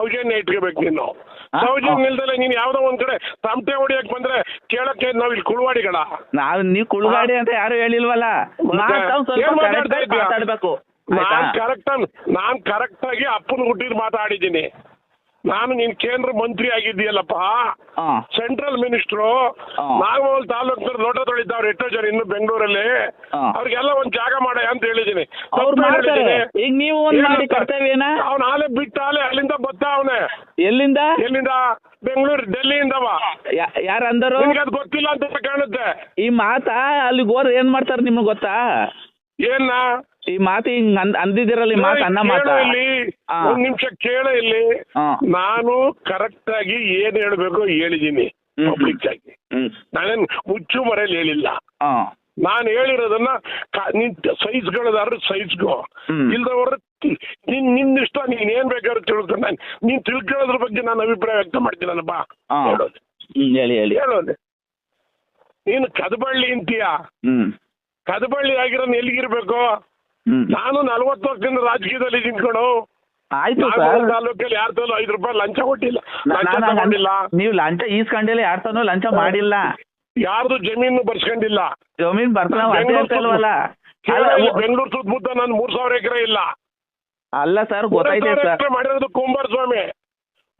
ಸೌಜನ್ಯ ಇಟ್ಕೋಬೇಕು ನೀನು. ಸೌಜನ್ಯ ಇಲ್ದಲೆ ನೀನ್ ಯಾವ್ದೋ ಒಂದ್ ಕಡೆ ತಮಟೆ ಹೊಡಿಯಕ್ ಬಂದ್ರೆ ಕೇಳಕ್ಕೆ ನಾವ್ ಇಲ್ಲಿ ಕುಳುವಾಡಿಗಳ. ನೀವು ಕುಳುಗಾಡಿ ಅಂತ ಯಾರು ಹೇಳಿಲ್ವಲ್ಲ. ಮಾತಾಡ್ಬೇಕು. ನಾನ್ ಕರೆಕ್ಟ್ ಆಗಿ ಅಪ್ಪನ ಹುಟ್ಟಿದ್ ಮಾತಾಡಿದ್ದೀನಿ. ನಾನು ನೀನ್ ಕೇಂದ್ರ ಮಂತ್ರಿ ಆಗಿದ್ದೀಯಲ್ಲಪ್ಪ, ಸೆಂಟ್ರಲ್ ಮಿನಿಸ್ಟ್ರು, ನಾಗಮಂಗಲ ತಾಲೂಕು ಲೋಟ ತೊಳಿದ್ದವ್ರು ಎಷ್ಟೋ ಜನ ಇನ್ನು ಬೆಂಗಳೂರಲ್ಲಿ, ಅವ್ರಿಗೆಲ್ಲ ಒಂದ್ ಜಾಗ ಮಾಡ ಅಂತ ಹೇಳಿದೀನಿ. ಅವ್ನ ಆಲೆ ಬಿಟ್ಟ ಆಲೆ ಅಲ್ಲಿಂದ ಬತ್ತ ಅವನೇ. ಎಲ್ಲಿಂದ ಬೆಂಗಳೂರು ಡೆಲ್ಲಿಯಿಂದವ. ಯಾರಂದರು ನಿಮ್ಗೆ ಅದು ಗೊತ್ತಿಲ್ಲ ಅಂತ ಕಾಣುತ್ತೆ. ಈ ಮಾತಾ ಅಲ್ಲಿಗೆ ಹೋದ್ರೆ ಏನ್ ಮಾಡ್ತಾರೆ ನಿಮ್ಗೆ ಗೊತ್ತಾ? ಏನ ಈ ಮಾತು ಹಿಂಗ್ ಅಂದಿದಿರಲ್ಲ, ಈ ಮಾತು ಅನ್ನ ಮಾತಾ. ಒಂದ್ ನಿಮಿಷ ಕೇಳ ಇಲ್ಲಿ. ನಾನು ಕರೆಕ್ಟ್ ಆಗಿ ಏನ್ ಹೇಳ್ಬೇಕು ಹೇಳಿದೀನಿ ಪಬ್ಲಿಕ್ ಆಗಿ. ನಾನೇನ್ ಮುಚ್ಚು ಮರೆಯಲ್ಲಿ ಹೇಳಿಲ್ಲ. ನಾನು ಹೇಳಿರೋದನ್ನ ನಿನ್ ಸೈಜ್ಗಳದಾದ್ರೆ ಸೈಜ್ಗೋ, ಇಲ್ದವ್ರ ನಿನ್ ಇಷ್ಟ. ನೀನ್ ಏನ್ ಬೇಕಾದ್ರೂ ತಿಳ್ಕೊಂಡು ನೀನ್ ತಿಳ್ಕೊಳ್ಳೋದ್ರ ಬಗ್ಗೆ ನಾನು ಅಭಿಪ್ರಾಯ ವ್ಯಕ್ತ ಮಾಡ್ತೀನಲ್ಲಪ್ಪ. ಹೇಳೋದು ನೀನು ಕದಬಳ್ಳಿ ಅಂತೀಯ. ಕದಬಳ್ಳಿ ಆಗಿರೋನ್ ಎಲ್ಲಿಗಿರ್ಬೇಕು? ನಾನು 40 ವರ್ಷದಿಂದ ರಾಜಕೀಯದಲ್ಲಿ ನಿಂತ್ಕೊಂಡು ತಾಲೂಕಲ್ಲಿ ಯಾರ್ದಲ್ಲೂ 5 ರೂಪಾಯಿ ಲಂಚ ಕೊಟ್ಟಿಲ್ಲ, ಲಂಚ ತಗೊಂಡಿಲ್ಲ. ನೀವು ಲಂಚ ಈಸ್ಕೊಂಡಿಲ್ಲ, ಯಾರ್ದೂ ಲಂಚ ಮಾಡಿಲ್ಲ, ಯಾರ್ದು ಜಮೀನು ಬರ್ಸ್ಕೊಂಡಿಲ್ಲ. ಜಮೀನ್ ಬೆಂಗಳೂರು ಸುತ್ತಮುತ್ತ ನಾನು 3000 ಎಕರೆ ಇಲ್ಲ. ಅಲ್ಲ ಸರ್, ಗೊತ್ತಾಯ್ತು ಮಾಡಿರೋದು ಕುಮಾರಸ್ವಾಮಿ.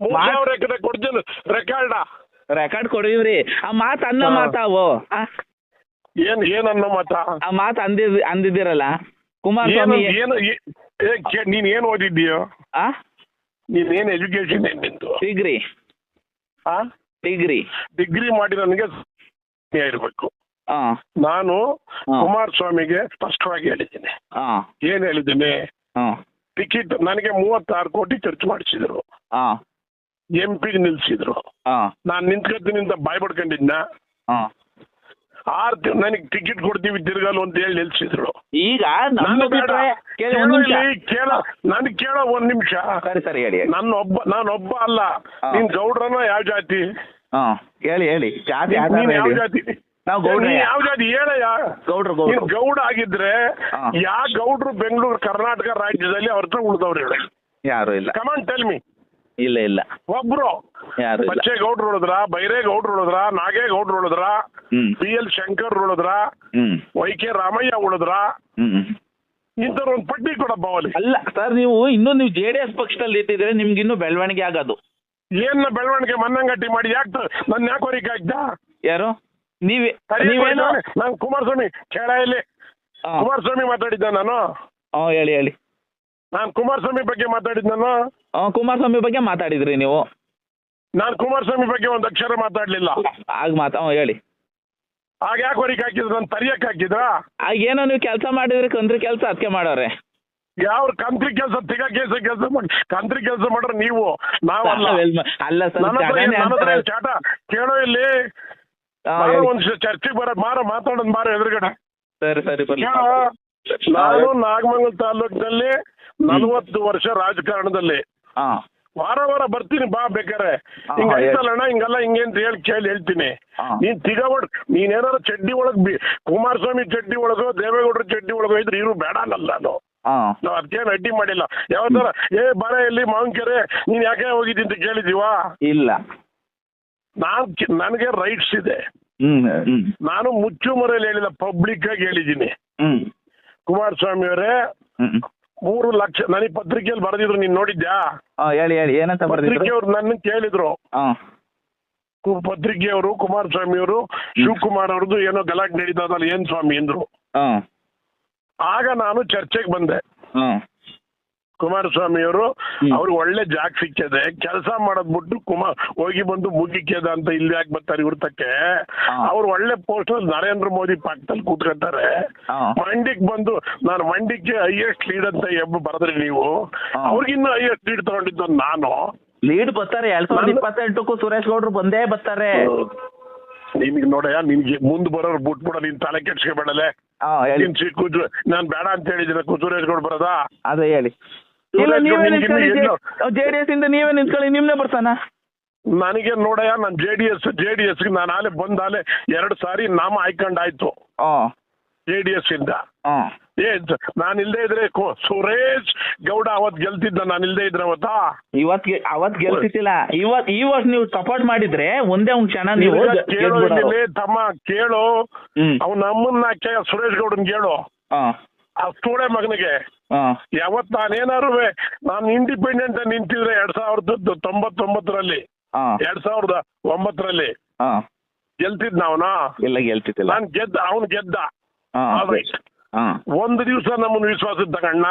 3000 ಎಕರೆ ಕೊಡ್ತೀನಿ ರೆಕಾರ್ಡ್ ಕೊಡಿವ್ರಿ. ಆ ಮಾತು ಅನ್ನೋ ಮಾತಾವು ಏನನ್ನೋ ಮಾತ? ಆ ಮಾತು ಅಂದಿದ್ದೀರಲ್ಲ ಕುಮಾರಸ್ವಾಮಿ. ನೀನ್ ಏನ್ ಓದಿದ್ದೀಯೋ? ನೀನ್ ಏನ್ ಎಜುಕೇಶನ್ ಏನ್ ನಿಂತು? ಡಿಗ್ರಿ ಮಾಡಿ ನನಗೆ ಇರ್ಬೇಕು. ನಾನು ಕುಮಾರಸ್ವಾಮಿಗೆ ಸ್ಪಷ್ಟವಾಗಿ ಹೇಳಿದ್ದೀನಿ. ಏನ್ ಹೇಳಿದ್ದೀನಿ? ಟಿಕೆಟ್ ನನಗೆ 36 ಕೋಟಿ ಖರ್ಚು ಮಾಡಿಸಿದ್ರು, MP ನಿಲ್ಸಿದ್ರು. ನಾನ್ ನಿಂತ್ಕೊತೀನಿ ಅಂತ ಬಾಯ್ ಪಡ್ಕೊಂಡಿದ್ನ. 6 ತಿಂಗಳು ನನಗೆ ಟಿಕೆಟ್ ಕೊಡ್ತೀವಿ ತಿರ್ಗಲು ಅಂತ ಹೇಳಿ ನಿಲ್ಸಿದ್ರು. ಈಗ ನನ್ ಕೇಳೋ ಒಂದ್ ನಿಮಿಷ. ನಾನೊಬ್ಬ ಅಲ್ಲ. ನೀನ್ ಗೌಡ್ರನ ಯಾವ ಜಾತಿ? ಹೇಳಿ ಯಾವ ಜಾತಿ? ಯಾವ ಜಾತಿ ಹೇಳಯ್ಯ? ನೀನ್ ಗೌಡ ಆಗಿದ್ರೆ ಯಾವ ಗೌಡ್ರು ಬೆಂಗಳೂರು ಕರ್ನಾಟಕ ರಾಜ್ಯದಲ್ಲಿ ಅವ್ರ ಹತ್ರ ಉಳ್ದವ್ರು ಹೇಳಿ? ಯಾರು ಇಲ್ಲ. Come on tell me. ಇಲ್ಲ ಒಬ್ರು ಬಚ್ಚೇಗೌಡ್ರು ಉಳಿದ್ರ, ಬೈರೇಗೌಡ್ರು ಉಳಿದ್ರ, ನಾಗೇಗೌಡ್ರು ಉಳಿದ್ರ, PL ಶಂಕರ್ ಉಳಿದ್ರ, YK ರಾಮಯ್ಯ ಉಳಿದ್ರ, ಇಂಥವ್ರ ಒಂದು ಪಟ್ಟಿ ಕೊಡಪ್ಪ ಅವಲ್ಲಿ. ಅಲ್ಲ ಸರ್, ನೀವು JDS ಪಕ್ಷದಲ್ಲಿ ಇಟ್ಟಿದ್ರೆ ನಿಮ್ಗೆ ಇನ್ನೂ ಬೆಳವಣಿಗೆ ಆಗೋದು. ಏನ ಬೆಳವಣಿಗೆ? ಮನ್ನಂಗಟ್ಟಿ ಮಾಡಿ ಯಾಕೆ ನನ್ನ ಯಾಕೆ ಹೊರಿಕೆ ಆಗ್ತಾ? ಯಾರು ನೀವೇ? ನಾನು ಕುಮಾರಸ್ವಾಮಿ ಕೇಳ ಇಲ್ಲಿ. ಕುಮಾರಸ್ವಾಮಿ ಮಾತಾಡಿದ್ದ ನಾನು. ಹೇಳಿ. ನಾನು ಕುಮಾರಸ್ವಾಮಿ ಬಗ್ಗೆ ಮಾತಾಡಿದ್ ನಾನು. ಕುಮಾರಸ್ವಾಮಿ ಬಗ್ಗೆ ಮಾತಾಡಿದ್ರಿ ನೀವು? ನಾನು ಕುಮಾರಸ್ವಾಮಿ ಬಗ್ಗೆ ಒಂದ್ ಅಕ್ಷರ ಮಾತಾಡ್ಲಿಲ್ಲ. ಹೇಳಿ. ಆಗ ಯಾಕೆ ಹೊರಿಕೆ ಹಾಕಿದ್ರು? ನಾನು ತರಿಯಕ್ ಹಾಕಿದ್ರ? ಆಗ ಏನೋ ನೀವು ಕೆಲಸ ಮಾಡಿದ್ರಿ, ಕಂತ್ರಿ ಕೆಲಸ ಅದಕ್ಕೆ ಮಾಡೋರೆ. ಯಾವ ಕಂತ್ರಿ ಕೆಲಸ? ಕೆಲಸ ಮಾಡಿ ಕಂತ್ರಿ ಕೆಲಸ ಮಾಡ್ರೆ ನೀವು, ನಾವಲ್ಲ. ಅಲ್ಲ ಸರ್, ಚಾಟ ಕೇಳೋ ಇಲ್ಲಿ. ಒಂದ್ ಚರ್ಚೆಗೆ ಮಾತಾಡೋದ್ ಬಾರ ಎದುರುಗಡೆ. ಸರಿ. ನಾನು ನಾಗಮಂಗಲ ತಾಲೂಕಿನಲ್ಲಿ 40 ವರ್ಷ ರಾಜಕಾರಣದಲ್ಲಿ ವಾರ ಬರ್ತೀನಿ, ಬಾ ಬೇಕಾರೆ. ಹಿಂಗ ಐತಲ್ಲಣ್ಣ ಹಿಂಗಲ್ಲ ಹಿಂಗೆ ಅಂತ ಕೇಳಿ ಹೇಳ್ತೀನಿ. ನೀನ್ ತಿಗವಡ್ ನೀನೇನಾರ ಚಡ್ಡಿ ಒಳಗ್ ಕುಮಾರಸ್ವಾಮಿ ಚಡ್ಡಿ ಒಳಗೋ ದೇವೇಗೌಡರ ಚಡ್ಡಿ ಒಳಗೋ ಇದ್ರೆ ಇರು ಬೇಡ ಅನ್ನಲ್ಲ ನಾನು. ನಾವ್ ಅದಕ್ಕೇನು ಅಡ್ಡಿ ಮಾಡಿಲ್ಲ. ಯಾವತ್ತಾರ ಬಾರ ಎಲ್ಲಿ ಮಾವಿನಕೆರೆ ನೀನ್ ಯಾಕೆ ಹೋಗಿದ್ದಿ ಅಂತ ಕೇಳಿದೀವಾ? ಇಲ್ಲ. ನನಗೆ ರೈಟ್ಸ್ ಇದೆ. ನಾನು ಮುಚ್ಚು ಮರೆಯಲ್ಲಿ ಹೇಳಿಲ್ಲ, ಪಬ್ಲಿಕ್ ಆಗಿ ಹೇಳಿದ್ದೀನಿ. ಕುಮಾರಸ್ವಾಮಿ ಅವರೇ 3 ಲಕ್ಷ ನನಗೆ ಪತ್ರಿಕೆಯಲ್ಲಿ ಬರೆದಿದ್ರು, ನೀನ್ ನೋಡಿದ್ಯಾ? ಹೇಳಿ ಏನಂತ ಪತ್ರಿಕೆಯವ್ರು ನನ್ನ ಕೇಳಿದ್ರು. ಪತ್ರಿಕೆಯವರು ಕುಮಾರಸ್ವಾಮಿ ಅವರು ಶಿವಕುಮಾರ್ ಅವ್ರದ್ದು ಏನೋ ಗಲಾಟೆ ನಡೀತದಲ್ಲ, ಏನ್ ಸ್ವಾಮಿ ಅಂದ್ರು. ಆಗ ನಾನು ಚರ್ಚೆಗೆ ಬಂದೆ. ಕುಮಾರಸ್ವಾಮಿ ಅವರು ಅವ್ರಿಗೆ ಒಳ್ಳೆ ಜಾಗ ಸಿಕ್ಕಿದೆ, ಕೆಲಸ ಮಾಡೋದ್ ಬಿಟ್ಟು ಹೋಗಿ ಬಂದು ಮುಗಿಕ್ಯದ ಅಂತ ಇಲ್ಲಿ ಯಾಕೆ ಬರ್ತಾರೆ ಇವ್ರತಕ್ಕೆ? ಅವ್ರು ಒಳ್ಳೆ ಪೋಸ್ಟ್ ನರೇಂದ್ರ ಮೋದಿ ಪಕ್ಕದಲ್ಲಿ ಕೂತ್ಕೊತಾರೆ. ಮಂಡಿಕ್ ಬಂದು ನಾನು ಮಂಡಿಕ್ಕೆ ಹೈಯೆಸ್ಟ್ ಲೀಡ್ ಅಂತ ಬರದ್ರಿ ನೀವು, ಅವ್ರಿಗಿನ್ನೂ ಹೈಯೆಸ್ಟ್ ಲೀಡ್ ತಗೊಂಡಿದ್ದು ನಾನು. ಲೀಡ್ ಬರ್ತಾರೆ 2028ಕ್ಕೂ ಸುರೇಶ್ ಗೌಡ್ರು ಬಂದೇ ಬರ್ತಾರೆ. ನಿನ್ಗೆ ನೋಡಯ್ಯ, ನಿನ್ಗೆ ಮುಂದ್ ಬರೋರು ಬಿಟ್ಬಿಡ, ನೀನ್ ತಲೆ ಕೆಡ್ಸ್ಕೊಬೇಡಲೆ. ನಾನ್ ಬೇಡ ಅಂತ ಹೇಳಿದಿನ ಸುರೇಶ್ ಗೌಡ್ ಬರೋದಾ? ಅದೇ ಹೇಳಿ. JDS ಇಂದ ನೀವೇ ನಿಂತ್ಕೊಳ್ಳಿ, ನಿಮ್ನೆ ಬರ್ತಾನ. ನನಗೆ ನೋಡಯ್ಯ, ನಾನು JDS ನಾನು ಬಂದಾಲೆ 2 ಸಾರಿ ನಾಮ ಆಯ್ಕೊಂಡಾಯ್ತು JDS ಇಂದ. ನಾನು ಇಲ್ದೇ ಇದ್ರೆ ಸುರೇಶ್ ಗೌಡ ಅವತ್ ಗೆಲ್ತಿದ್ದ, ನಾನು ಇಲ್ದೇ ಇದ್ರೆ ಅವತ್ ಗೆಲ್ತಿತ್ತಿಲ್ಲ. ಇವತ್ ನೀವು ಸಪೋರ್ಟ್ ಮಾಡಿದ್ರೆ ಒಂದೇ ಒಂದ್ ಕ್ಷಣ ನೀವು ತಮ್ಮ ಕೇಳು. ಅವ್ನ ನಮ್ಮನ್ನ ಸುರೇಶ್ ಗೌಡನ್ ಕೇಳು, ಆ ಸ್ಟೂಡೆ ಮಗನಿಗೆ. ಯಾವತ್ ನಾನೇನಾರು ನಾನು ಇಂಡಿಪೆಂಡೆಂಟ್ ನಿಂತಿದ್ರೆ 2099ರಲ್ಲಿ 2009ರಲ್ಲಿ ಗೆಲ್ತಿದ್ನ ಅವನ? ಇಲ್ಲ, ಗೆಲ್ತಿದ್ದಿಲ್ಲ. ನಾನ್ ಗೆದ್ದ, ಅವನು ಗೆದ್ದ. ಒಂದು ದಿವಸ ನಮ್ಮನ್ನ ವಿಶ್ವಾಸ ತಗೊಂಡ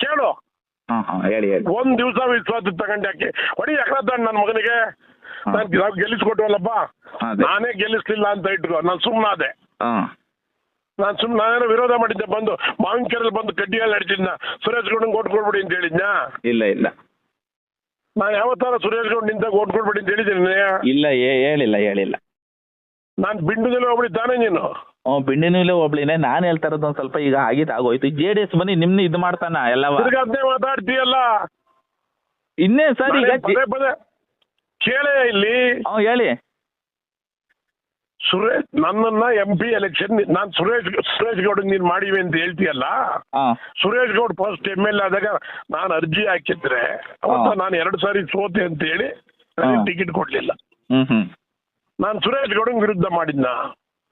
ಕೇಳು. ಹೇಳಿ. ಒಂದ್ ದಿವಸ ವಿಶ್ವಾಸ ತಗೊಂಡು ಯಾಕೆ ಹೊಡಿ ಯಾಕಂತ ನನ್ನ ಮಗನಿಗೆ ನಾನು ಗೆಲ್ಲಿಸ್ಕೊಟ್ಟವಲ್ಲಪ್ಪ, ನಾನೇ ಗೆಲ್ಲಿಸ್ಲಿಲ್ಲ ಅಂತ ಇಟ್ಕೋ. ನಾನು ಸುಮ್ಮನಾದೆ. ನಾನೇನೋ ವಿರೋಧ ಮಾಡಿದ್ದೆ, ಬಂದು ಮಾವಿನಕೆರೆಯಲ್ಲಿ ಬಂದು ಕಡ್ಡಿಯಲ್ಲಿ ನಡೀತಿದ್ನ ಸುರೇಶ್ ಗೌಡನ್ ಓಟ್ ಕೊಡ್ಬಿಡಿ ಅಂತ ಹೇಳಿದ್ನಾ? ಇಲ್ಲ. ನಾನು ಯಾವತ್ತಾರ ಸುರೇಶ್ ಗೌಡ್ ನಿಂತಾಗ ಓಟ್ ಕೊಡ್ಬಿಡಿ ಅಂತ ಹೇಳಿದ್ದೀನಿ? ಇಲ್ಲ, ಹೇಳಿಲ್ಲ. ನಾನು ಬಿಂಡುದಲ್ಲಿ ಹೋಗ್ಬಿಡಿ ತಾನೇ ನೀನು? ಬಿಂಡಿನಲ್ಲೇ ಒಬ್ಳಿನೇ. ನಾನು ಹೇಳ್ತಾ ಇರೋದು ಒಂದ್ ಸ್ವಲ್ಪ ಈಗ ಆಗೋಯ್ತು. JDS ಬನ್ನಿ ನಿಮ್ನ ಇದು ಮಾಡ್ತಾನ ಎಲ್ಲ ಅದನ್ನೇ ಮಾತಾಡ್ತೀಯಲ್ಲ ಇನ್ನೇ ಸರ್. ಈಗ ಕೇಳೇ ಇಲ್ಲಿ ಹೇಳಿ. ಸುರೇಶ್ ನನ್ನನ್ನ MP ಎಲೆಕ್ಷನ್ ನಾನು ಸುರೇಶ್ ಗೌಡ್ ನೀನ್ ಮಾಡಿವಿ ಅಂತ ಹೇಳ್ತೀಯಲ್ಲ. ಸುರೇಶ್ ಗೌಡ್ ಫಸ್ಟ್ MLA ಆದಾಗ ನಾನು ಅರ್ಜಿ ಹಾಕಿದ್ರೆ ಅವತ್ತ ನಾನು 2 ಸಾರಿ ಸೋತೆ ಅಂತ ಹೇಳಿ ಟಿಕೆಟ್ ಕೊಡ್ಲಿಲ್ಲ. ನಾನು ಸುರೇಶ್ ಗೌಡನ್ ವಿರುದ್ಧ ಮಾಡಿದ್ನ?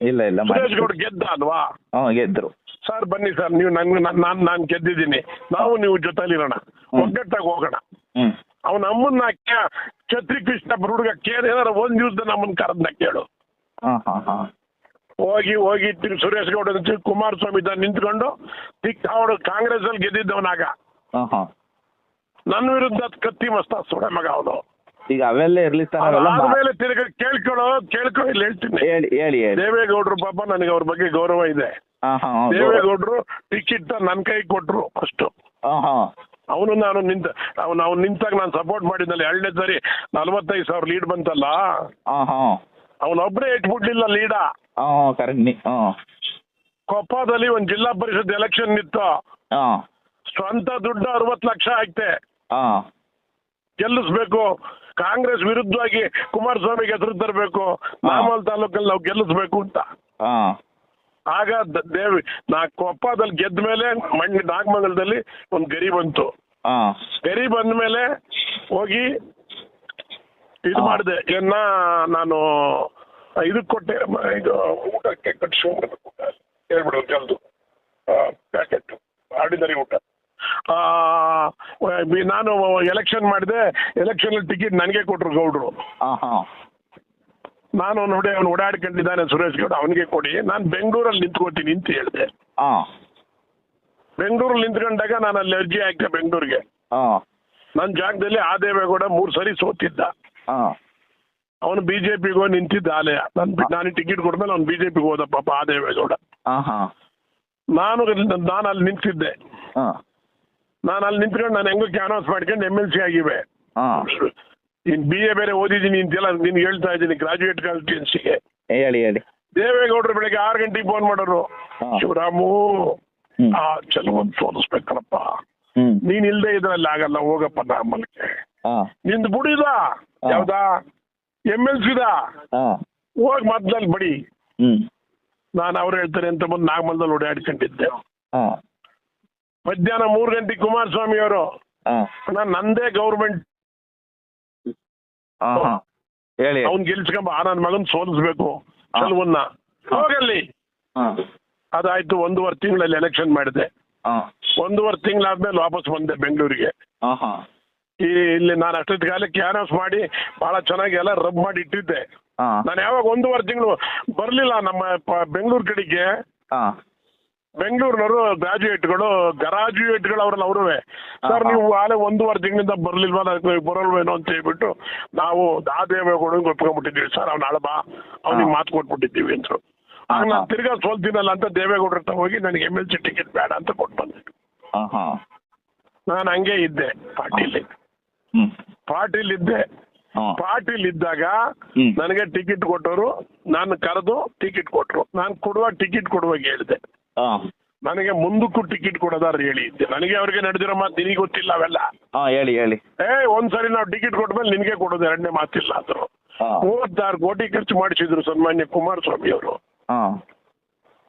ಇಲ್ಲ. ಸುರೇಶ್ ಗೌಡ್ ಗೆದ್ದ ಅಲ್ವಾ? ಗೆದ್ರು. ಸರ್ ಬನ್ನಿ ಸರ್, ನೀವು ನಾನು ಗೆದ್ದಿದ್ದೀನಿ, ನಾವು ನೀವು ಜೊತೆಲಿರೋಣ, ಒಗ್ಗಟ್ಟಾಗಿ ಹೋಗೋಣ. ಅವನ ಅಮ್ಮನ್ನ ಛತ್ರಿ ಕೃಷ್ಣ ಹುಡುಗ ಏನಾರ ಒಂದ್ ದಿವಸ ನಮ್ಮನ್ನ ಕರೆದ್ನ ಕೇಳು. ಹೋಗಿ ಸುರೇಶ್ ಗೌಡ ಕುಮಾರಸ್ವಾಮಿ ನಿಂತ್ಕೊಂಡು ಕಾಂಗ್ರೆಸ್ ಅಲ್ಲಿ ಗೆದ್ದಿದ್ದವನಾಗ ನನ್ನ ವಿರುದ್ಧ ಕತ್ತಿ ಮಸ್ತ ಸುಡ ಮಗ ಅವನು. ಈಗ ಅವೆಲ್ಲ ಇರ್ಲಿ ಆದ್ಮೇಲೆ ತಿರ್ಗ ಕೇಳ್ಕೊಳ್ಳೋ ಇಲ್ಲಿ ಹೇಳ್ತೀನಿ. ಹೇಳಿ. ದೇವೇಗೌಡರು ಪಾಪ ನನಗೆ ಅವ್ರ ಬಗ್ಗೆ ಗೌರವ ಇದೆ. ದೇವೇಗೌಡರು ಟಿಕೆಟ್ ನನ್ನ ಕೈ ಕೊಟ್ರು ಅಷ್ಟು. ಅವನು ನಾನು ಅವ್ನು ನಿಂತಾಗ ನಾನು ಸಪೋರ್ಟ್ ಮಾಡಿದ್ನಲ್ಲಿ 2ನೇ ಸಾರಿ 45,000 ಲೀಡ್ ಬಂತಲ್ಲ, ಅವನೊಬ್ಬರೇ ಇಟ್ಬಿಡ್ಲಿಲ್ಲ ಲೀಡ. ಕೊಪ್ಪದಲ್ಲಿ ಒಂದ್ ಜಿಲ್ಲಾ ಪರಿಷತ್ ಎಲೆಕ್ಷನ್ ಇತ್ತು, ಸ್ವಂತ ದುಡ್ಡು 60 ಲಕ್ಷ ಆಯ್ತೆ. ಗೆಲ್ಲಿಸ್ಬೇಕು, ಕಾಂಗ್ರೆಸ್ ವಿರುದ್ಧವಾಗಿ ಕುಮಾರಸ್ವಾಮಿಗೆ ಹೆಸರು ತರಬೇಕು, ನಾಮಲ್ ತಾಲೂಕಲ್ಲಿ ನಾವು ಗೆಲ್ಲಿಸ್ಬೇಕು ಅಂತ. ಆಗ ಕೊಪ್ಪದಲ್ಲಿ ಗೆದ್ದ ಮೇಲೆ ನಾಗಮಂಗಲದಲ್ಲಿ ಒಂದ್ ಗರಿ ಬಂತು. ಗರಿ ಬಂದ ಮೇಲೆ ಹೋಗಿ ಇದು ಮಾಡಿದೆ. ನಾನು ಇದಕ್ಕೆ ಕೊಟ್ಟೆ, ಇದು ಊಟಕ್ಕೆ ಕಟ್ಸ್ಕೊಂಡ್ಬಿಡ್ಬೇಕು ಹೇಳ್ಬಿಡು ಜಲ್ದು ಪ್ಯಾಕೆಟ್ ಆರ್ಡಿನರಿ ಊಟ. ನಾನು ಎಲೆಕ್ಷನ್ ಮಾಡಿದೆ. ಎಲೆಕ್ಷನ್ ಟಿಕೆಟ್ ನನಗೆ ಕೊಟ್ರು ಗೌಡ್ರು. ನಾನು ಅವ್ನು ಓಡಾಡ್ಕೊಂಡಿದ್ದಾನೆ ಸುರೇಶ್ ಗೌಡ, ಅವನಿಗೆ ಕೊಡಿ, ನಾನು ಬೆಂಗಳೂರಲ್ಲಿ ನಿಂತ್ಕೋತೀನಿ ಅಂತ ಹೇಳಿದೆ. ಬೆಂಗಳೂರಲ್ಲಿ ನಿಂತ್ಕೊಂಡಾಗ ನಾನು ಅಲ್ಲಿ ಅರ್ಜಿ ಹಾಕ್ತೆ ಬೆಂಗಳೂರಿಗೆ. ನನ್ನ ಜಾಗದಲ್ಲಿ ಆ ದೇವೇಗೌಡ 3 ಸರಿ ಸೋತಿದ್ದ. ಅವನು ಬಿಜೆಪಿಗೆ ಹೋಗಿ ನಿಂತಿದ್ದ ಆಲಯ. ನಾನು ಟಿಕೆಟ್ ಕೊಡ್ಮೇಲೆ ಅವ್ನು ಬಿಜೆಪಿಗೆ ಹೋದ ಪಾಪ ಆ ದೇವೇಗೌಡ. ನಾನು ಅಲ್ಲಿ ನಿಂತಿದ್ದೆ. ನಾನು ಅಲ್ಲಿ ನಿಂತ್ಕೊಂಡು ನಾನು ಹೆಂಗೋ ಕ್ಯಾನ್ವಾಸ್ ಮಾಡ್ಕೊಂಡು MLC ಆಗಿವೆ. BA ಬೇರೆ ಓದಿದ್ದೀನಿ ಅಂತೆಲ್ಲ ನಿನ್ಗೆ ಹೇಳ್ತಾ ಇದ್ದೀನಿ, ಗ್ರಾಜುಯೇಟ್ ಕಾನ್ಸ್ಟಿಟ್ಯೂನ್ಸಿಗೆ. ಹೇಳಿ. ದೇವೇಗೌಡರು ಬೆಳಗ್ಗೆ 6 ಗಂಟೆಗೆ ಫೋನ್ ಮಾಡೋರು, ಶಿವರಾಮು ಚಲವಂತ ಸೋಲಿಸ್ಬೇಕಲ್ಲಪ್ಪ, ನೀನ್ ಇಲ್ದೇ ಇದ್ರಲ್ಲಿ ಆಗಲ್ಲ, ಹೋಗಪ್ಪ ನಾಮಲ್ಗೆ. ನಿಂದು ಬುಡಿದ ಯಾವ್ದಾ MLCದ ಹೋಗಿ ಮದ್ದಲ್ಲಿ ಬಡಿ. ನಾನು ಅವ್ರು ಹೇಳ್ತಾರೆ ಅಂತ ಬಂದು ನಾಗಮಲ್ದಲ್ಲಿ ಓಡಾಡ್ಕೊಂಡಿದ್ದೆ. ಮಧ್ಯಾಹ್ನ 3 ಗಂಟೆಗೆ ಕುಮಾರಸ್ವಾಮಿ ಅವರು ನಂದೇ ಗೌರ್ಮೆಂಟ್ ಅವ್ನ್ ಗೆಲ್ಸ್ಕೊಂಬ, ನನ್ನ ಮಗನ್ ಸೋಲಿಸ್ಬೇಕು ಚಲುವನ್ನ ಹೋಗಲ್ಲಿ. ಅದಾಯ್ತು. 1.5 ತಿಂಗಳಲ್ಲಿ ಎಲೆಕ್ಷನ್ ಮಾಡಿದೆ. 1.5 ತಿಂಗಳಾದ್ಮೇಲೆ ವಾಪಸ್ ಬಂದೆ ಬೆಂಗಳೂರಿಗೆ. ಇಲ್ಲಿ ನಾನು ಅಷ್ಟೊತ್ತು ಕಾಲಕ್ಕೆ ಕ್ಯಾನ್ವಾಸ್ ಮಾಡಿ ಬಹಳ ಚೆನ್ನಾಗಿ ಎಲ್ಲ ರಬ್ ಮಾಡಿ ಇಟ್ಟಿದ್ದೆ. ನಾನು ಯಾವಾಗ 1.5 ತಿಂಗಳು ಬರ್ಲಿಲ್ಲ ನಮ್ಮ ಬೆಂಗಳೂರು ಕಡೆಗೆ, ಬೆಂಗಳೂರಿನವರು ಗ್ರಾಜುಯೇಟ್ಗಳು ಅವ್ರಲ್ಲ ಅವರುವೆ, ಸರ್ ನೀವು ಆಲೆ 1.5 ತಿಂಗಳಿಂದ ಬರ್ಲಿಲ್ವಾ, ಬರಲ್ವೇನೋ ಅಂತ ಹೇಳ್ಬಿಟ್ಟು ನಾವು ಆ ದೇವೇಗೌಡಂಗೆ ಒಪ್ಕೊಂಡ್ಬಿಟ್ಟಿದ್ದೀವಿ ಸರ್, ಅವ್ನ ಅಳಬ ಅವ್ನಿಗೆ ಮಾತು ಕೊಟ್ಬಿಟ್ಟಿದ್ದೀವಿ ಅಂದ್ರು. ಆಗ ನಾನು ತಿರ್ಗಾ ಸೋಲ್ತೀನಲ್ಲ ಅಂತ ದೇವೇಗೌಡರ ಹತ್ರ ಹೋಗಿ ನನಗೆ MLC ಟಿಕೆಟ್ ಬೇಡ ಅಂತ ಕೊಟ್ಟು ಬಂದೆ. ನಾನು ಹಂಗೆ ಇದ್ದೆ ಪಾರ್ಟಿಲಿದ್ದೆ. ಪಾರ್ಟಿಲಿದ್ದಾಗ ನನಗೆ ಟಿಕೆಟ್ ಕೊಟ್ಟವರು, ನಾನು ಕರೆದು ಟಿಕೆಟ್ ಕೊಟ್ರು. ನಾನು ಟಿಕೆಟ್ ಕೊಡುವಾಗ ಹೇಳಿದೆ, ನನಗೆ ಮುಂದಕ್ಕೂ ಟಿಕೆಟ್ ಕೊಡೋದಾರ ಹೇಳಿ. ನನಗೆ ಅವ್ರಿಗೆ ನಡೆದಿರೋ ಮಾತು ನಿನಗೆ ಗೊತ್ತಿಲ್ಲ ಅವೆಲ್ಲ. ಹೇಳಿ. ಒಂದ್ಸರಿ ನಾವು ಟಿಕೆಟ್ ಕೊಟ್ಮೇಲೆ ನಿನಗೆ ಕೊಡೋದು, 2ನೇ ಮಾತಿಲ್ಲ ಅಂದ್ರು. 36 ಕೋಟಿ ಖರ್ಚು ಮಾಡಿಸಿದ್ರು ಸನ್ಮಾನ್ಯ ಕುಮಾರಸ್ವಾಮಿ ಅವರು.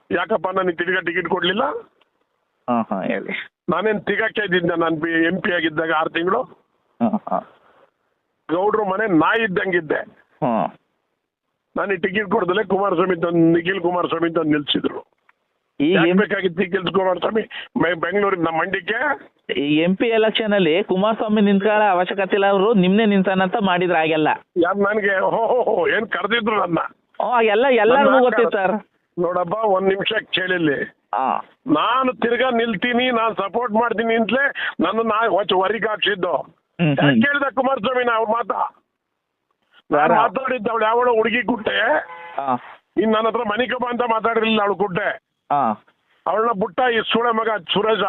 ಯಾಕಪ್ಪ ನನಗೆ ತಿರ್ಗಾ ಟಿಕೆಟ್ ಕೊಡ್ಲಿಲ್ಲ? ಹೇಳಿ. ನಾನೇನು ತಿಗಾಕೆ ಇದ್ದಿದ್ದೆ ನಾನು MP ಆಗಿದ್ದಾಗ 6 ತಿಂಗಳು? ಗೌಡ್ರು ಮನೆ ನಾಯಿ ಇದ್ದಂಗಿದ್ದೆ. ನನಗೆ ಟಿಕೆಟ್ ಕೊಡ್ದಲೆ ಕುಮಾರಸ್ವಾಮಿ ತಂದು ನಿಖಿಲ್ ಕುಮಾರಸ್ವಾಮಿ ತಂದು ನಿಲ್ಸಿದ್ರು. ಬೇಕಾಗಿತ್ತು ನಿಖಿಲ್ ಕುಮಾರಸ್ವಾಮಿ ಬೆಂಗಳೂರಿನ ನಮ್ಮ ಮಂಡ್ಯಕ್ಕೆ. ಈ MP ಎಲೆಕ್ಷನ್ ಅಲ್ಲಿ ಕುಮಾರಸ್ವಾಮಿ ನಿಂತ್ಕೊಳ್ಳೋ ಅವಶ್ಯಕತೆ ಇಲ್ಲ, ಅವರು ನಿಮ್ನೆ ನಿಂತಾನಂತ ಮಾಡಿದ್ರ ಹಾಗೆಲ್ಲ. ಯಾರು ನನಗೆ ಏನ್ ಕರೆದಿದ್ರು ನನ್ನ? ಎಲ್ಲರಿಗೂ ಗೊತ್ತಿತ್ತು ಸರ್. ನೋಡಪ್ಪ, 1 ನಿಮಿಷ ಕೇಳಿಲ್ಲಿ. ನಾನು ತಿರ್ಗಾ ನಿಲ್ತೀನಿ, ನಾನು ಸಪೋರ್ಟ್ ಮಾಡ್ತೀನಿ ಅಂತಲೇ ನನ್ನ ಹೊರಗೆ ಹಾಕ್ಸಿದ್ದು. ಕೇಳಿದ ಕುಮಾರಸ್ವಾಮಿನ ಅವ್ರ ಮಾತಾ ಮಾತಾಡಿದ್ದ. ಅವಳು ಯಾವಳ ಹುಡುಗಿ ಕುಟ್ಟೆ, ಇನ್ ನನ್ನ ಹತ್ರ ಮನಿಕಬ್ಬ ಅಂತ ಮಾತಾಡಿರ್ಲಿಲ್ಲ ಅವಳು ಕುಟ್ಟೆ. ಅವಳನ್ನ ಬುಟ್ಟ ಈ ಸುಳೆ ಮಗ ಸುರೇಶ,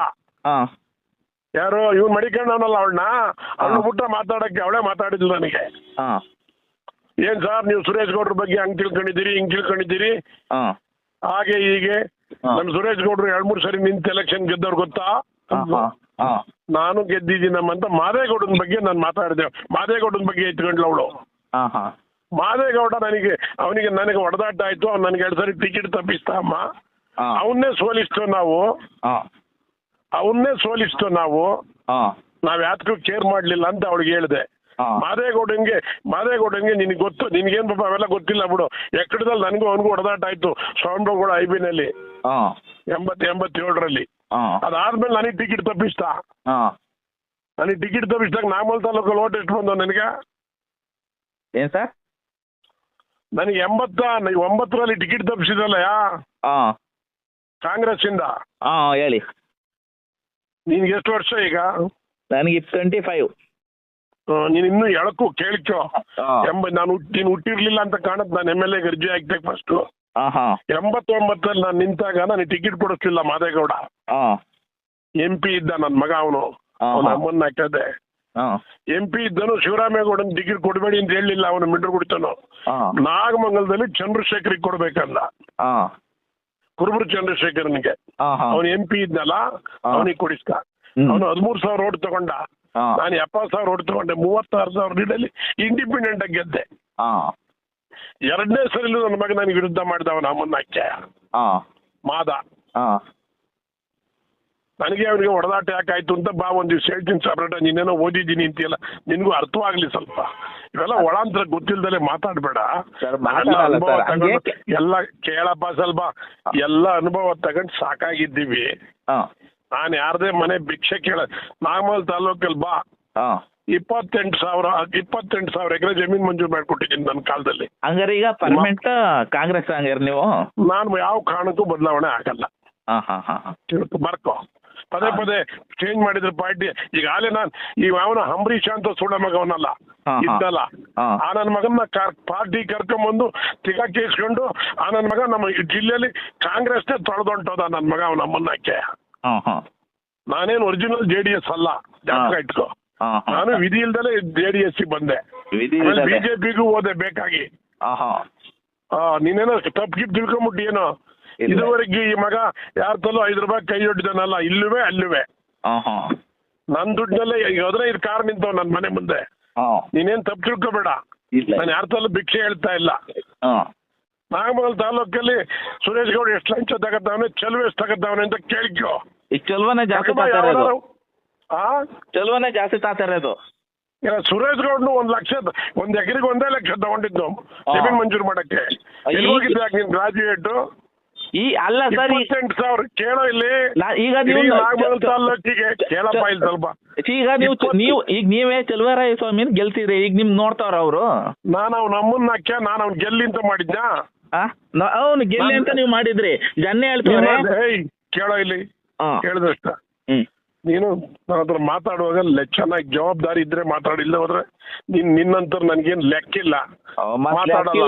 ಯಾರು ಇವ್ನು ಮಡಿಕೊಂಡವನಲ್ಲ ಅವಳನ್ನ ಬುಟ್ಟ ಮಾತಾಡಕ್ಕೆ ಅವಳೇ ಮಾತಾಡಿದ್ಲು ನನಗೆ. ಏನ್ ಸರ್ ನೀವು ಸುರೇಶ್ ಗೌಡ್ರ ಬಗ್ಗೆ ಹಂಗ್ ತಿಳ್ಕೊಂಡಿದ್ದೀರಿ, ಹಿಂಗ್ ತಿಳ್ಕೊಂಡಿದ್ದೀರಿ, ಹಾಗೆ ಹೀಗೆ. ನಮ್ ಸುರೇಶ್ ಗೌಡ್ರು 2-3 ಸರಿ ನಿಂತ ಎಲೆಕ್ಷನ್ ಗೆದ್ದವ್ರು ಗೊತ್ತಾ? ನಾನು ಗೆದ್ದಿದ್ದೀನಮ್ಮ ಅಂತ ಮಾದೇಗೌಡನ ಬಗ್ಗೆ ನಾನು ಮಾತಾಡಿದೆ. ಮಾದೇಗೌಡನ ಬಗ್ಗೆ ಎತ್ಕೊಂಡ್ಲು ಅವಳು. ಮಾದೇಗೌಡ ನನಗೆ ಹೊಡೆದಾಟ ಆಯ್ತು. ಅವ್ನು ನನಗೆ 2 ಸರಿ ಟಿಕೆಟ್ ತಪ್ಪಿಸ್ತಾ ಅಮ್ಮ. ಅವನ್ನೇ ಸೋಲಿಸ್ತು ನಾವು. ನಾವ್ ಯಾತಕ್ಕೂ ಕೇರ್ ಮಾಡ್ಲಿಲ್ಲ ಅಂತ ಅವಳಿಗೆ ಹೇಳಿದೆ. ಮಾದೇಗೌಡನ್ಗೆ ನಿನಗೆ ಗೊತ್ತು, ನಿನ್ಗೇನ್ ಪಾಪ ಅವೆಲ್ಲ ಗೊತ್ತಿಲ್ಲ ಬಿಡು. ಎಕ್ಕಡದಲ್ಲಿ ನನಗೂ ಅವನಿಗೂ ಹೊಡೆದಾಟ ಆಯ್ತು ಶ್ರವಣಬೆಳಗೊಳ IB-ನಲ್ಲಿ 87ರಲ್ಲಿ. ಅದಾದ್ಮೇಲೆ ನನಗೆ ಟಿಕೆಟ್ ತಪ್ಪಿಸ್ತಾ. ನನಗೆ ಟಿಕೆಟ್ ತಪ್ಪಿಸಿದಾಗ ನಾಮಲ್ ತಾಲೂಕಲ್ಲಿ ಓಟ್ ಎಷ್ಟು ಬಂದವು ನನಗೆ? ಏನ್ ಸರ್? ನನಗೆ 89ರಲ್ಲಿ ಟಿಕೆಟ್ ತಪ್ಪಿಸಿದಲ್ಲ ಕಾಂಗ್ರೆಸ್ ಇಂದ. ಹೇಳಿ. ನಿನ್ಗೆ ಎಷ್ಟು ವರ್ಷ ಈಗ? ನನಗೆ 25. ನೀನ್ ಇನ್ನೂ ಎಳಕು ಕೇಳಿಕೋ. ನೀನು ಹುಟ್ಟಿರ್ಲಿಲ್ಲ ಅಂತ ಕಾಣತ್. ನಾನು MLA ಅರ್ಜಿ ಹಾಕ್ದೆ ಫಸ್ಟ್. 89ರಲ್ಲಿ ನಾನು ನಿಂತಾಗ ನನಗೆ ಟಿಕೆಟ್ ಕೊಡಿಸ್ಲಿಲ್ಲ ಮಾದೇಗೌಡ. MP ಇದ್ದ ನನ್ನ ಮಗ, ಅವನು ಅಮ್ಮನ್ನ ಹಾಕದೆ. MP ಇದ್ದನು ಶಿವರಾಮೇಗೌಡನ್ ಟಿಕೆಟ್ ಕೊಡಬೇಡಿ ಅಂತ ಹೇಳಲಿಲ್ಲ. ಅವನು ಮಿಂಡ್ರು ಕುಡಿತಾನು. ನಾಗಮಂಗಲದಲ್ಲಿ ಚಂದ್ರಶೇಖರಿಗೆ ಕೊಡ್ಬೇಕಲ್ಲ, ಕುರುಬರು ಚಂದ್ರಶೇಖರನಿಗೆ. ಅವನು MP ಇದ್ನಲ್ಲ, ಅವನಿಗೆ ಕೊಡಿಸ್ತ. ಅವನು 13,000 ಓಟ್ ತಗೊಂಡ, ನಾನು 70,000 ಓಟ್ ತಗೊಂಡೆ. 36,000 ಲೀಡಲ್ಲಿ ಇಂಡಿಪೆಂಡೆಂಟ್ ಆಗಿ ಗೆದ್ದೆ. 2ನೇ ಸರಿ ನನ್ನ ಮಗ ನನಗೆ ವಿರುದ್ಧ ಮಾಡಿದ ಅವನ ಅಮ್ಮನ್ನ ಹಾಕ್ಯ ಮಾದ. ನನಗೆ ಅವನಿಗೆ ಹೊಡೆದಾಟ ಯಾಕಾಯ್ತು ಅಂತ ಬಾ ಒಂದ್ ದಿವ್ಸ ಹೇಳ್ತೀನಿ ಸಪ್ರೇಟ್. ನೀನೇನೋ ಓದಿದ್ದೀನಿ ಅಂತೀಯಲ್ಲ, ನಿನ್ಗೂ ಅರ್ಥವಾಗ್ಲಿ ಸ್ವಲ್ಪ. ಇವೆಲ್ಲ ಒಳಾಂತರ ಗೊತ್ತಿಲ್ದಲೆ ಮಾತಾಡ್ಬೇಡ. ಎಲ್ಲ ಕೇಳಪ್ಪ ಸ್ವಲ್ಪ. ಎಲ್ಲ ಅನುಭವ ತಗೊಂಡು ಸಾಕಾಗಿದ್ದೀವಿ. ನಾನು ಯಾರದೇ ಮನೆ ಭಿಕ್ಷೆ ಕೇಳ ನಾಗಮಲ್ ತಾಲೂಕಲ್ಲಿ ಬಾ, 28,000 ಎಕರೆ ಜಮೀನು ಮಂಜೂರು ಮಾಡ್ಕೊಟ್ಟಿದ್ದೀನಿ ನನ್ನ ಕಾಲದಲ್ಲಿ. ಹಂಗಾರೆ ಈಗ ಪರ್ಮನೆಂಟ್ ಕಾಂಗ್ರೆಸ್ ಹಂಗಾರೆ ನೀವು? ನಾನು ಯಾವ ಕಾರಣಕ್ಕೂ ಬದಲಾವಣೆ ಆಗಲ್ಲ. ಬರ್ಕೋ. ಪದೇ ಚೇಂಜ್ ಮಾಡಿದ್ರೆ ಪಾರ್ಟಿ. ಈಗಾಗಲೇ ನಾನು ಅವನ ಅಂಬರೀಷ್ ಅಂತ ಸುಳ್ಳ ಮಗವನಲ್ಲ ಇದ್ದಲ್ಲ, ಆ ನನ್ನ ಮಗನ ಪಾರ್ಟಿ ಕರ್ಕೊಂಬಂದು ತಿಗಾಕಿಸ್ಕೊಂಡು ಆ ನನ್ನ ಮಗ ನಮ್ಮ ಜಿಲ್ಲೆಯಲ್ಲಿ ಕಾಂಗ್ರೆಸ್ನೇ ತೊಳೆದೊಂಟೋದ ನನ್ನ ಮಗ ಅವನ ಅಮ್ಮನ್ನಕ್ಕೆ. ನಾನೇನು ಒರಿಜಿನಲ್ JDS ಅಲ್ಲ, ಜಾಸ್ತಿ ಇಟ್ಕೋ. ನಾನು ವಿಧಿ ಇಲ್ದಲೆ JDS ಬಂದೆ, BJPಗೂ ಹೋದೆ ಬೇಕಾಗಿ. ನೀನೇನೋ ತಪ್ಪಿಗೆ ತಿಳ್ಕೊಂಬಿಟ್ಟು ಏನೋ ಇದುವರೆಗೆ ಈ ಮಗ ಯಾರ ತಲೂ 5 ರೂಪಾಯಿ ಕೈ ಹೊಡ್ಡಿದಾನಲ್ಲ, ಇಲ್ಲುವೆ ಅಲ್ಲುವೆ ನನ್ ದುಡ್ಡಲ್ಲೇ ಈಗ 15 ಕಾರ್ ನಿಂತವ್ ನನ್ನ ಮನೆ ಮುಂದೆ. ನೀನೇನ್ ತಪ್ಪು ತಿಳ್ಕೊಬೇಡ, ನಾನು ಯಾರ ತಲೂ ಭಿಕ್ಷೆ ಹೇಳ್ತಾ ಇಲ್ಲ. ನಾಗಮಂಗಲ ತಾಲೂಕಲ್ಲಿ ಸುರೇಶ್ ಗೌಡ ಎಷ್ಟು ಲಂಚ ತಗತ್ತವನೆ, ಚೆಲುವೆ ಎಷ್ಟು ತಗತ್ತವನೆ ಅಂತ ಕೇಳ್ಕೋ. ಈಗ ಚೆಲುವನೇ ಜಾಸ್ತಿ ತಾತಾರೆ ಅದು. ಸುರೇಶ್ ಗೌಡ್ನು 1 ಲಕ್ಷ, 1 ಎಕರೆಗೆ 1 ಲಕ್ಷ ತಗೊಂಡಿದ್ದು ಜಮೀನ್ ಮಂಜೂರು ಮಾಡಕ್ಕೆ. ಎಲ್ಲಿ ಹೋಗಿದ್ದೆ ನೀನ್ ಗ್ರಾಜುಯೇಟ್? ಅಲ್ಲ ಸರ್, 28,000 ಕೇಳೋ ಇಲ್ಲಿ. ಈಗ ನೀವು ನಾಗಮಂಗಲ ತಾಲೂಕಿಗೆ ಕೇಳಪ್ಪ ಇಲ್ಲಿ ಸ್ವಲ್ಪ. ಈಗ ನೀವೇ ಚೆಲುವರಾಯ ಸ್ವಾಮಿ ಗೆಲ್ತಿದ್ರಿ, ಈಗ ನಿಮ್ ನೋಡ್ತಾವ್ರ ಅವರು. ನಾನು ಅವ್ನ ಅಮ್ಮನ್ನ ಹಾಕ್ಯ, ನಾನು ಅವ್ನ ಗೆಲ್ಲಿ ಅಂತ ಮಾಡಿದ್ನ. ಅವ್ನು ಗೆಲ್ಲಿ ಅಂತ ನೀವು ಮಾಡಿದ್ರಿ, ಜನ್ನೇ ಹೇಳ್ತಾರೆ. ಕೇಳೋ ಇಲ್ಲಿ, ಕೇಳಿದಷ್ಟ ನೀನು ನನ್ನ ಹತ್ರ ಮಾತಾಡುವಾಗ ಚೆನ್ನಾಗಿ ಜವಾಬ್ದಾರಿ ಇದ್ರೆ ಮಾತಾಡಿಲ್ಲ ಹೋದ್ರೆ ನಿನ್ನಂತರ ನನ್ಗೇನ್ ಲೆಕ್ಕಿಲ್ಲ. ಮಾತಾಡಲ್ಲ.